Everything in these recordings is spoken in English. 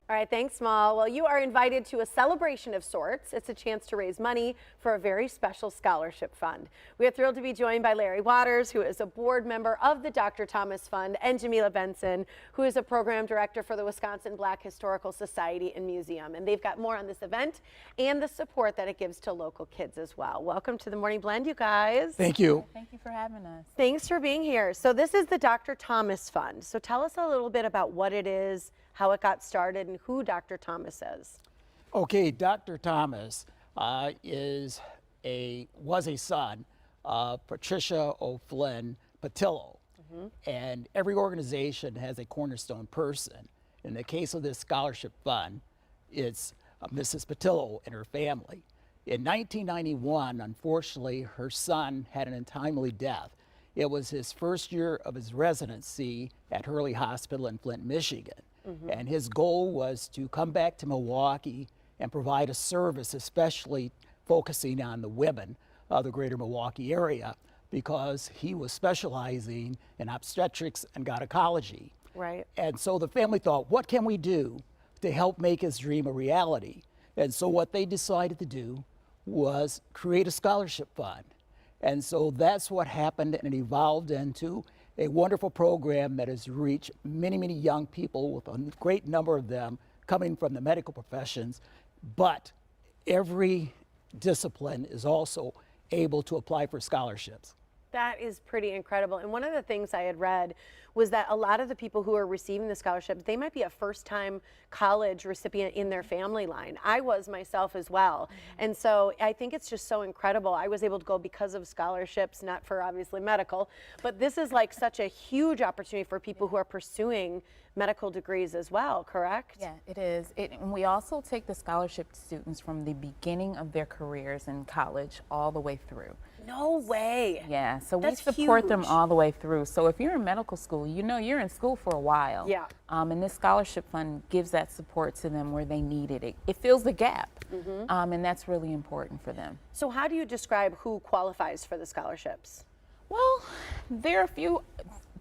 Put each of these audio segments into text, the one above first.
All right, thanks, Small. Well, you are invited to a celebration of sorts. It's a chance to raise money for a very special scholarship fund. We are thrilled to be joined by Larry Waters, who is a board member of the Dr. Thomas Fund, and Jamila Benson, who is a program director for the Wisconsin Black Historical Society and Museum. And they've got more on this event and the support that it gives to local kids as well. Welcome to the Morning Blend, you guys. Thank you. Thank you for having us. Thanks for being here. So this is the Dr. Thomas Fund. So tell us a little bit about what it is, how it got started, and who Dr. Thomas is. Okay, Dr. Thomas was a son of Patricia O'Flynn Patillo. And every organization has a cornerstone person. In the case of this scholarship fund, it's Mrs. Patillo and her family. In 1991, unfortunately, her son had an untimely death. It was his first year of his residency at Hurley Hospital in Flint, Michigan. And his goal was to come back to Milwaukee and provide a service, especially focusing on the women of the greater Milwaukee area, because he was specializing in obstetrics and gynecology. Right. And so the family thought, what can we do to help make his dream a reality? And so what they decided to do was create a scholarship fund. And so that's what happened, and it evolved into a wonderful program that has reached many, many young people, with a great number of them coming from the medical professions. But every discipline is also able to apply for scholarships. That is pretty incredible. And one of the things I had read was that a lot of the people who are receiving the scholarships, they might be a first-time college recipient in their family line. I was myself as well. And so I think it's just so incredible. I was able to go because of scholarships, not for obviously medical, but this is like such a huge opportunity for people who are pursuing medical degrees as well, correct? Yeah, it is. And we also take the scholarship students from the beginning of their careers in college all the way through. No way. Yeah, so That's we support them huge. all the way through. So if you're in medical school, you know you're in school for a while. Yeah. And this scholarship fund gives that support to them where they need it. It fills the gap, and that's really important for them. So how do you describe who qualifies for the scholarships? Well, there are a few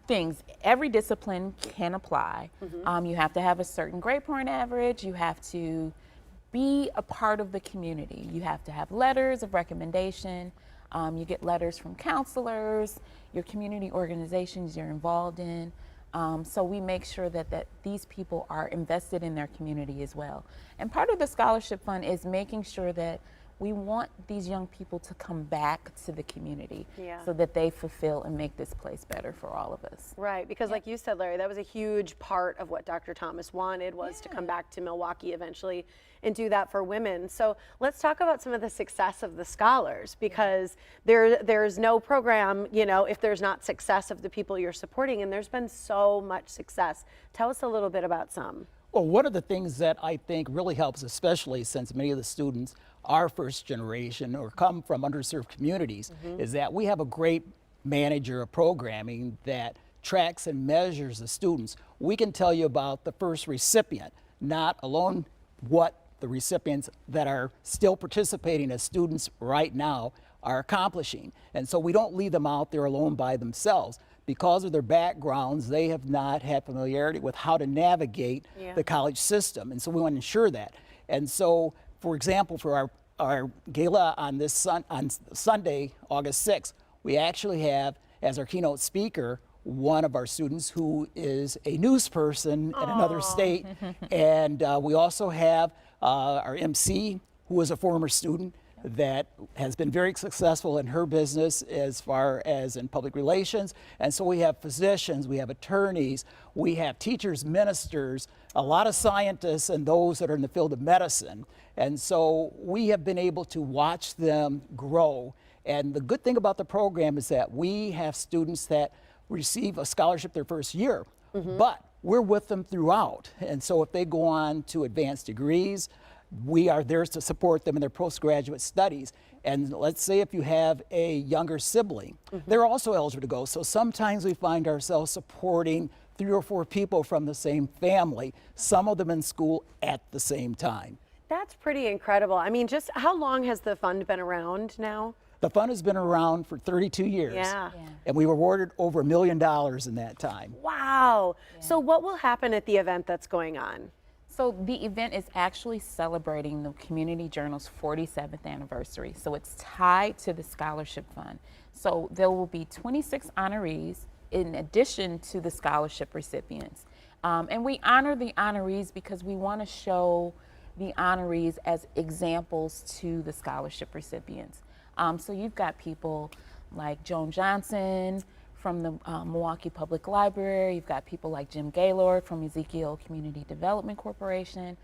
things. Every discipline can apply. You have to have a certain grade point average. You have to be a part of the community. You have to have letters of recommendation. You get letters from counselors, your community organizations you're involved in. So we make sure that these people are invested in their community as well. And part of the scholarship fund is making sure that we want these young people to come back to the community so that they fulfill and make this place better for all of us. Right, because like you said, Larry, that was a huge part of what Dr. Thomas wanted, was to come back to Milwaukee eventually and do that for women. So let's talk about some of the success of the scholars, because there's no program, you know, if there's not success of the people you're supporting, and there's been so much success. Tell us a little bit about some. Well, one of the things that I think really helps, especially since many of the students are first generation or come from underserved communities, is that we have a great manager of programming that tracks and measures the students. We can tell you about the first recipient, not alone what the recipients that are still participating as students right now are accomplishing. And so we don't leave them out there alone by themselves. Because of their backgrounds, they have not had familiarity with how to navigate the college system. And so we want to ensure that. And so, for example, for our gala on on Sunday, August 6th, we actually have as our keynote speaker one of our students who is a news person in another state. And we also have our MC, who is a former student that has been very successful in her business as far as in public relations. And so we have physicians, we have attorneys, we have teachers, ministers, a lot of scientists, and those that are in the field of medicine. And so we have been able to watch them grow. And the good thing about the program is that we have students that receive a scholarship their first year, but we're with them throughout. And so if they go on to advanced degrees, we are there to support them in their postgraduate studies. And let's say if you have a younger sibling, they're also eligible to go. So sometimes we find ourselves supporting 3 or 4 people from the same family, some of them in school at the same time. That's pretty incredible. I mean, just how long has the fund been around now? The fund has been around for 32 years. And we were awarded over $1 million in that time. Wow. So what will happen at the event that's going on? So the event is actually celebrating the Community Journal's 47th anniversary. So it's tied to the scholarship fund. So there will be 26 honorees in addition to the scholarship recipients. And we honor the honorees because we want to show the honorees as examples to the scholarship recipients. So you've got people like Joan Johnson from the Milwaukee Public Library. You've got people like Jim Gaylord from Ezekiel Community Development Corporation.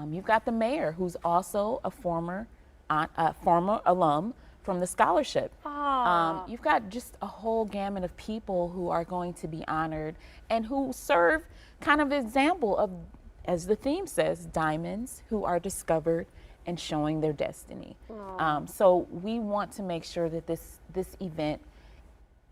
You've got the mayor, who's also a former alum from the scholarship. You've got just a whole gamut of people who are going to be honored and who serve kind of example of, as the theme says, diamonds who are discovered and showing their destiny. So we want to make sure that this event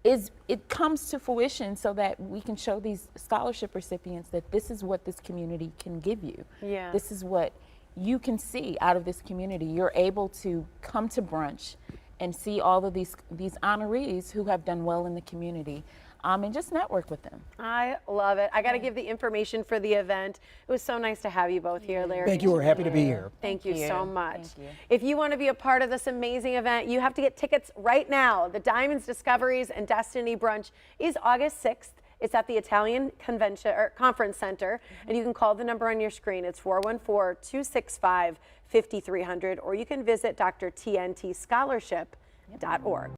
it comes to fruition so that we can show these scholarship recipients that this is what this community can give you. Yeah. This is what you can see out of this community. You're able to come to brunch and see all of these honorees who have done well in the community. And just network with them. I love it. I got to give the information for the event. It was so nice to have you both here, Larry. Thank you. We're happy to be here. Thank you so much. Thank you. If you want to be a part of this amazing event, you have to get tickets right now. The Diamonds, Discoveries, and Destiny Brunch is August 6th. It's at the Italian Conference Center, and you can call the number on your screen. It's 414-265-5300, or you can visit drtntscholarship.org.